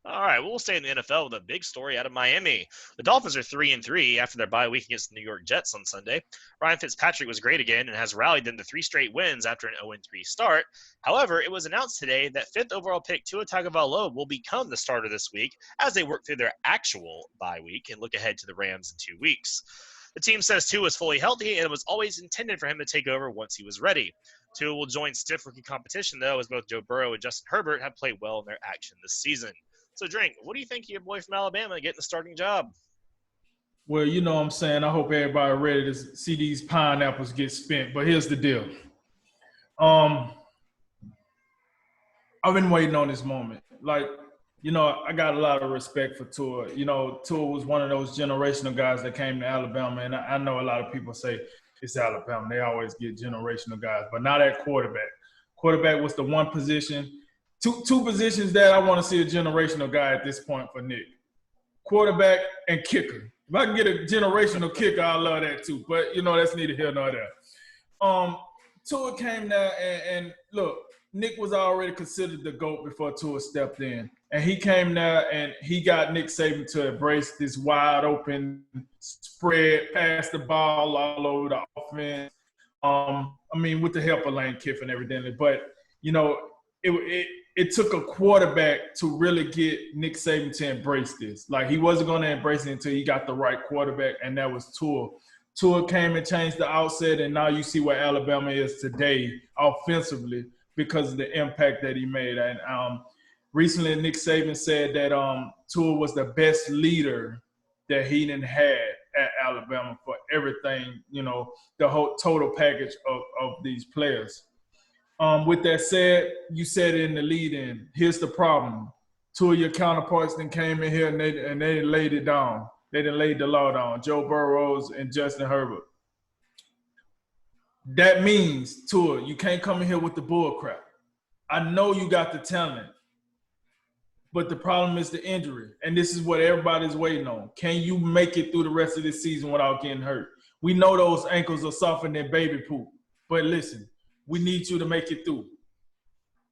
All right, we'll stay in the NFL with a big story out of Miami. The Dolphins are 3-3 after their bye week against the New York Jets on Sunday. Ryan Fitzpatrick was great again and has rallied them to 3 straight wins after an 0-3 start. However, it was announced today that fifth overall pick Tua Tagovailoa will become the starter this week as they work through their actual bye week and look ahead to the Rams in 2 weeks. The team says Tua was fully healthy and it was always intended for him to take over once he was ready. Tua will join stiff rookie competition, though, as both Joe Burrow and Justin Herbert have played well in their action this season. So, Drink, what do you think of your boy from Alabama getting the starting job? Well, you know what I'm saying. I hope everybody ready to see these pineapples get spent. But here's the deal. I've been waiting on this moment. Like, you know, I got a lot of respect for Tua. You know, Tua was one of those generational guys that came to Alabama. And I know a lot of people say it's Alabama. They always get generational guys. But not at quarterback. Quarterback was the one position. Two positions that I want to see a generational guy at this point for Nick. Quarterback and kicker. If I can get a generational kicker, I love that too. But, you know, that's neither here nor there. Tua came there and look, Nick was already considered the GOAT before Tua stepped in. And he came there and he got Nick Saban to embrace this wide open spread, pass the ball all over the offense. With the help of Lane Kiffin and everything. But, you know, it took a quarterback to really get Nick Saban to embrace this. Like, he wasn't going to embrace it until he got the right quarterback, and that was Tua. Tua came and changed the outset, and now you see where Alabama is today offensively because of the impact that he made. And recently Nick Saban said that Tua was the best leader that he didn't had at Alabama for everything, you know, the whole total package of these players. With that said, you said it in the lead-in. Here's the problem. Two of your counterparts then came in here and they laid it down. They done laid the law down. Joe Burrow and Justin Herbert. That means, Tua, you can't come in here with the bull crap. I know you got the talent, but the problem is the injury. And this is what everybody's waiting on. Can you make it through the rest of this season without getting hurt? We know those ankles are softer than baby poop. But listen, we need you to make it through.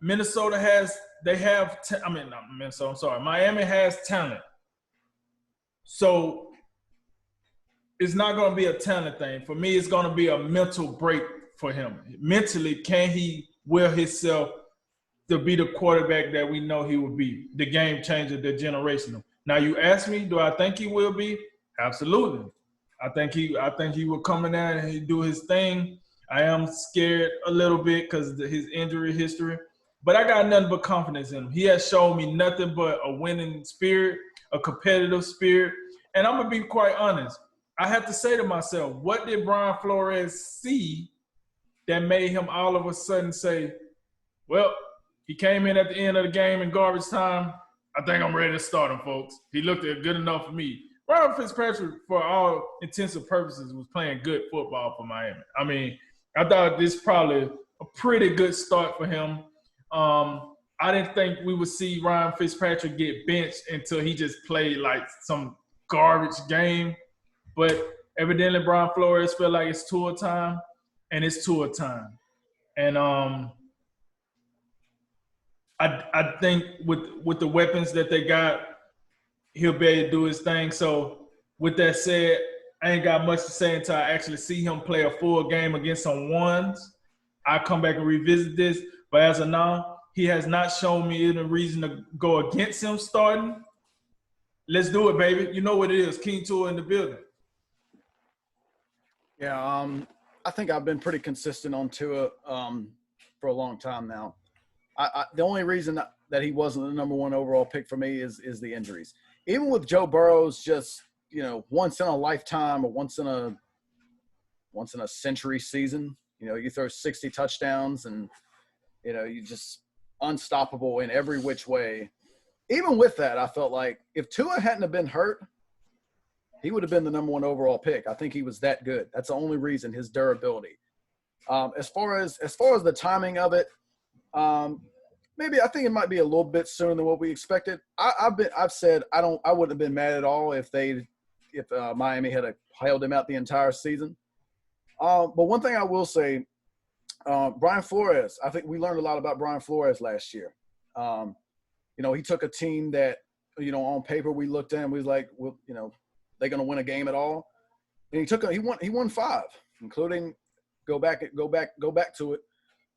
Miami has talent. So it's not going to be a talent thing. For me, it's going to be a mental break for him. Mentally, can he will himself to be the quarterback that we know he will be, the game changer, the generational? Now, you ask me, do I think he will be? Absolutely. I think he will come in there and he do his thing. I am scared a little bit because of his injury history, but I got nothing but confidence in him. He has shown me nothing but a winning spirit, a competitive spirit, and I'm going to be quite honest. I have to say to myself, what did Brian Flores see that made him all of a sudden say, well, he came in at the end of the game in garbage time. I think I'm ready to start him, folks. He looked good enough for me. Ryan Fitzpatrick, for all intents and purposes, was playing good football for Miami. I mean, I thought this probably a pretty good start for him. I didn't think we would see Ryan Fitzpatrick get benched until he just played like some garbage game. But evidently Brian Flores felt like it's Tua time, and it's Tua time. And I think with the weapons that they got, he'll be able to do his thing. So with that said, I ain't got much to say until I actually see him play a full game against some ones. I'll come back and revisit this. But as of now, he has not shown me any reason to go against him starting. Let's do it, baby. You know what it is. King Tua in the building. Yeah, I think I've been pretty consistent on Tua for a long time now. The only reason that he wasn't the number one overall pick for me is the injuries. Even with Joe Burrow's just, you know, once in a lifetime or once in a century season, you know, you throw 60 touchdowns and, you know, you just unstoppable in every which way. Even with that, I felt like if Tua hadn't have been hurt, he would have been the number one overall pick. I think he was that good. That's the only reason, his durability. As far as the timing of it, maybe I think it might be a little bit sooner than what we expected. I've said I wouldn't have been mad at all if Miami had held him out the entire season. But one thing I will say, Brian Flores, I think we learned a lot about Brian Flores last year. You know, he took a team that on paper we looked at and we was like, well, they're going to win a game at all. And he won 5, including go back to it.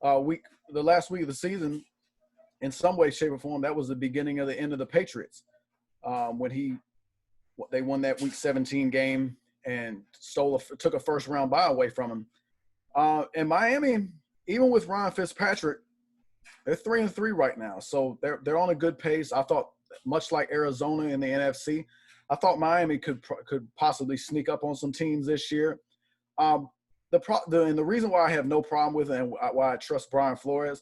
The last week of the season, in some way, shape, or form, that was the beginning of the end of the Patriots. When they won that Week 17 game and took a first round bye away from him. And Miami, even with Ryan Fitzpatrick, they're 3-3 right now, so they're on a good pace. I thought, much like Arizona in the NFC, I thought Miami could possibly sneak up on some teams this year. And the reason why I have no problem with it and why I trust Brian Flores,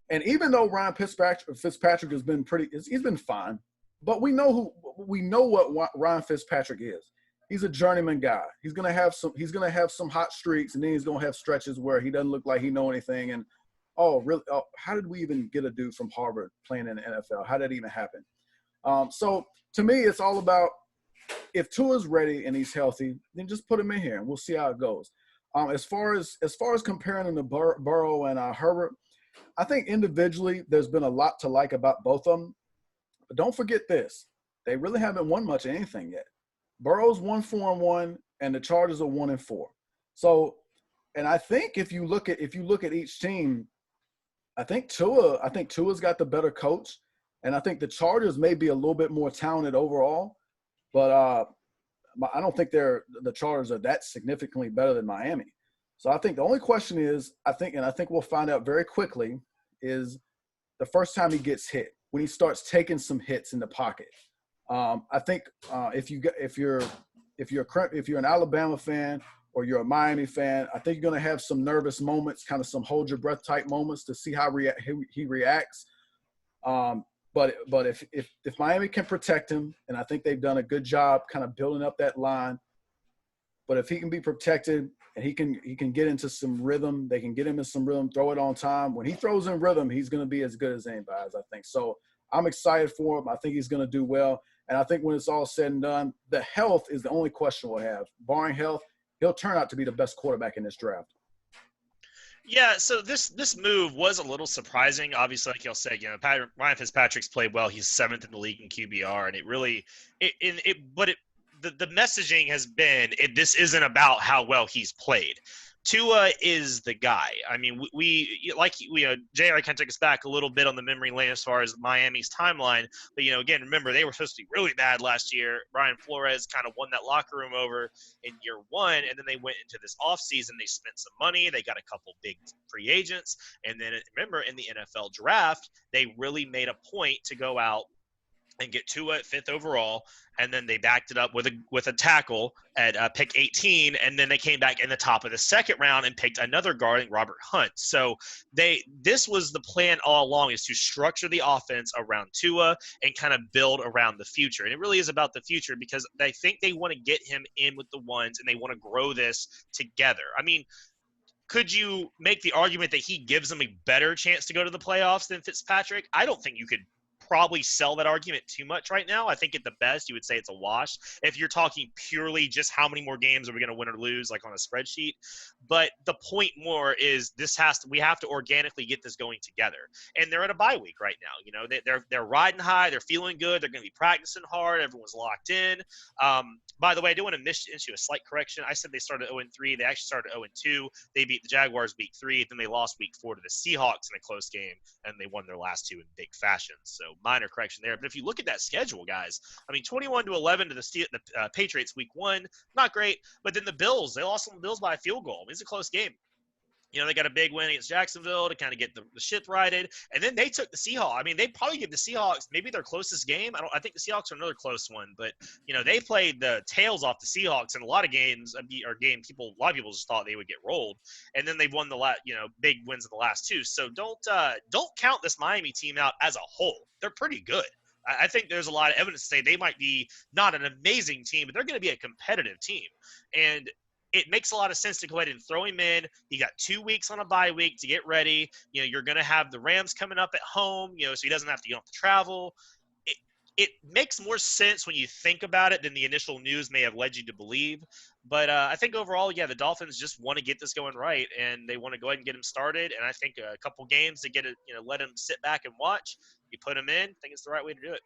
and even though Ryan Fitzpatrick has been he's been fine, but we know what Ryan Fitzpatrick is. He's a journeyman guy. He's gonna have some hot streaks, and then he's gonna have stretches where he doesn't look like he know anything. And really? How did we even get a dude from Harvard playing in the NFL? How did that even happen? So to me, it's all about, if Tua's ready and he's healthy, then just put him in here and we'll see how it goes. As far as comparing him to Burrow and Herbert, I think individually there's been a lot to like about both of them. But don't forget this: they really haven't won much of anything yet. Burrow's 1-4-1, and the Chargers are 1-4. So, and I think if you look at each team, I think Tua's got the better coach, and I think the Chargers may be a little bit more talented overall, but I don't think the Chargers are that significantly better than Miami. So I think the only question is, I think we'll find out very quickly, is the first time he gets hit, when he starts taking some hits in the pocket. I think if you're an Alabama fan or you're a Miami fan, I think you're going to have some nervous moments, kind of some hold your breath type moments to see how he reacts. But if Miami can protect him, and I think they've done a good job kind of building up that line, but if he can be protected and he can get into some rhythm, they can get him in some rhythm, throw it on time. When he throws in rhythm, he's going to be as good as anybody, I think. So I'm excited for him. I think he's going to do well. And I think when it's all said and done, the health is the only question we'll have. Barring health, he'll turn out to be the best quarterback in this draft. Yeah, so this move was a little surprising. Obviously, like y'all said, Ryan Fitzpatrick's played well. He's 7th in the league in QBR, and the messaging has been, this isn't about how well he's played. Tua is the guy. I mean, JR kind of took us back a little bit on the memory lane as far as Miami's timeline. But, again, remember, they were supposed to be really bad last year. Brian Flores kind of won that locker room over in year 1, and then they went into this offseason. They spent some money. They got a couple big free agents. And then, remember, in the NFL draft, they really made a point to go out and get Tua at 5th overall, and then they backed it up with a tackle at pick 18, and then they came back in the top of the 2nd round and picked another guard, Robert Hunt. So this was the plan all along, is to structure the offense around Tua and kind of build around the future. And it really is about the future, because they think they want to get him in with the ones, and they want to grow this together. I mean, could you make the argument that he gives them a better chance to go to the playoffs than Fitzpatrick? I don't think you could probably sell that argument too much right now. I think at the best you would say it's a wash if you're talking purely just how many more games are we going to win or lose, like on a spreadsheet. But the point more is we have to organically get this going together. And they're at a bye week right now. They're riding high, they're feeling good, they're going to be practicing hard, everyone's locked in. By the way, I do want to issue a slight correction. I said they started 0-3. They actually started 0-2. They beat the Jaguars week 3, then they lost week 4 to the Seahawks in a close game, and they won their last 2 in big fashion. So minor correction there. But if you look at that schedule, guys, I mean, 21-11 to the Patriots week 1, not great. But then the Bills, they lost on the Bills by a field goal. It's a close game. They got a big win against Jacksonville to kind of get the ship righted. And then they took the Seahawks. I mean, they probably give the Seahawks maybe their closest game. I think the Seahawks are another close one. But, they played the tails off the Seahawks in a lot of games. A lot of people just thought they would get rolled. And then they've won big wins in the last 2. So don't count this Miami team out as a whole. They're pretty good. I think there's a lot of evidence to say they might be not an amazing team, but they're going to be a competitive team. And it makes a lot of sense to go ahead and throw him in. He got 2 weeks on a bye week to get ready. You're going to have the Rams coming up at home, so he doesn't have to travel. It makes more sense when you think about it than the initial news may have led you to believe. But I think overall, the Dolphins just want to get this going right, and they want to go ahead and get him started. And I think a couple games to get it, let him sit back and watch. You put him in. I think it's the right way to do it.